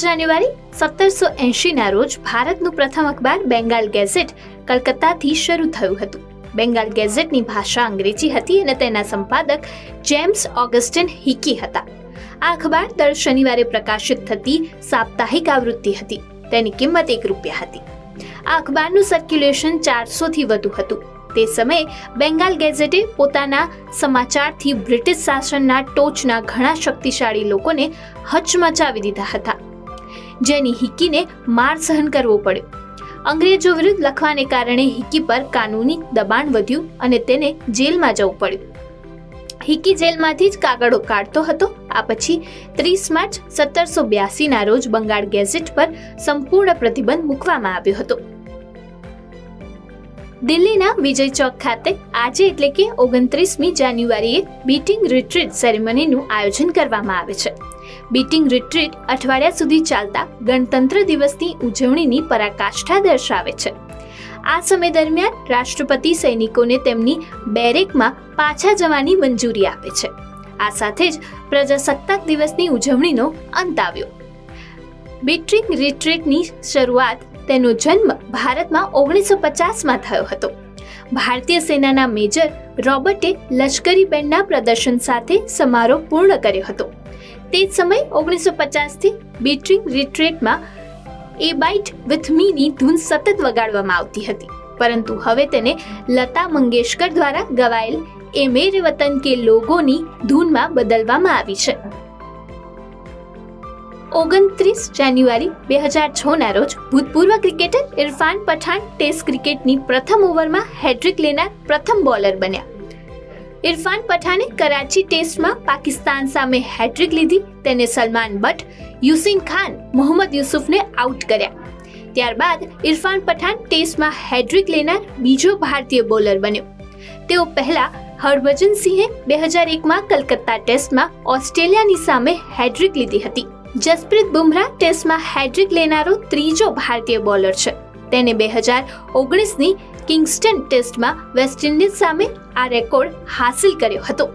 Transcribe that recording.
જાન્યુઆરી 1780ના રોજ ભારતનું પ્રથમ અખબાર બેંગાલ ગેઝેટ કલકત્તાથી શરૂ થયું હતું. બેંગાલ ગેઝેટની ભાષા અંગ્રેજી હતી અને તેના સંપાદક જેમ્સ ઓગસ્ટિન હિકી હતા. આ અખબાર દર શનિવારે પ્રકાશિત થતી સાપ્તાહિક આવૃત્તિ હતી. તેની કિંમત ₹1 હતી. આ અખબારનું સર્ક્યુલેશન 400થી વધુ હતું. તે સમયે બેંગાલ ગેઝેટે પોતાના સમાચારથી બ્રિટિશ શાસનના ટોચના ઘણા શક્તિશાળી લોકોને હચમચાવી દીધા હતા, જેની હિકીને માર સહન કરવો પડ્યો. અંગ્રેજો વિરુદ્ધ લખવાને કારણે હિકી પર કાનૂની દબાણ વધ્યું અને તેને જેલમાં જવું પડ્યું. હિકી જેલમાંથી જ કાગળો કાઢતો હતો. આ પછી 30 માર્ચ 1782ના રોજ બંગાળ ગેઝેટ પર સંપૂર્ણ પ્રતિબંધ મૂકવામાં આવ્યો હતો. દિલ્હીના વિજય ચોક ખાતે આજે એટલે કે 29મી જાન્યુઆરીએ બીટિંગ રિટ્રીટ સેરેમનીનું આયોજન કરવામાં આવે છે. બીટિંગ રિટ્રીટ અઠવાડિયા સુધી ચાલતા ગણતંત્ર દિવસની ઉજવણીની પરાકાષ્ઠા દર્શાવે છે. આ સમય દરમિયાન રાષ્ટ્રપતિ સૈનિકોને તેમની બેરેકમાં પાછા જવાની મંજૂરી આપે છે. આ સાથે જ પ્રજાસત્તાક દિવસની ઉજવણીનો અંત આવ્યો. બીટિંગ રિટ્રીટની શરૂઆત તેનો જન્મ ભારતમાં 1950માં થયો હતો. ભારતીય સેનાના મેજર રોબર્ટે લશ્કરી બેન્ડના પ્રદર્શન સાથે સમારોહ પૂર્ણ કર્યો હતો. તે જ સમયે 1950થી બીટિંગ રિટ્રીટમાં એ બાઇટ વિથ મીની ધૂન સતત વગાડવામાં આવતી હતી, પરંતુ હવે તેને લતા મંગેશકર દ્વારા ગવાયેલ એ મેરે વતન કે લોગોની ધૂનમાં બદલવામાં આવી છે. 29 જાન્યુઆરી 2006ના રોજ ભૂતપૂર્વ ક્રિકેટર ઇરફાન પઠાણ ટેસ્ટ ક્રિકેટની પ્રથમ ઓવરમાં હેટ્રિક લેનાર પ્રથમ બોલર બન્યા. ઇરફાન પઠાણે કરાચી ટેસ્ટમાં પાકિસ્તાન સામે હેટ્રિક લીધી. તેને સલમાન બટ્ટ, યુસીન ખાન, મોહમ્મદ યુસુફને આઉટ કર્યા. ત્યારબાદ ઇરફાન પઠાણ ટેસ્ટમાં હેટ્રિક લેનાર બીજો ભારતીય બોલર બન્યો. તેઓ પહેલા હરભજન સિંહે 2001માં કલકત્તા ટેસ્ટમાં ઓસ્ટ્રેલિયાની સામે હેટ્રિક લીધી હતી. જસપ્રીત બુમરાહ ટેસ્ટમાં હેટ્રિક લેનારો ત્રીજો ભારતીય બોલર છે. તેને 2019ની કિંગસ્ટન ટેસ્ટમાં વેસ્ટ ઇન્ડિઝ સામે આ રેકોર્ડ હાંસિલ કર્યો હતો.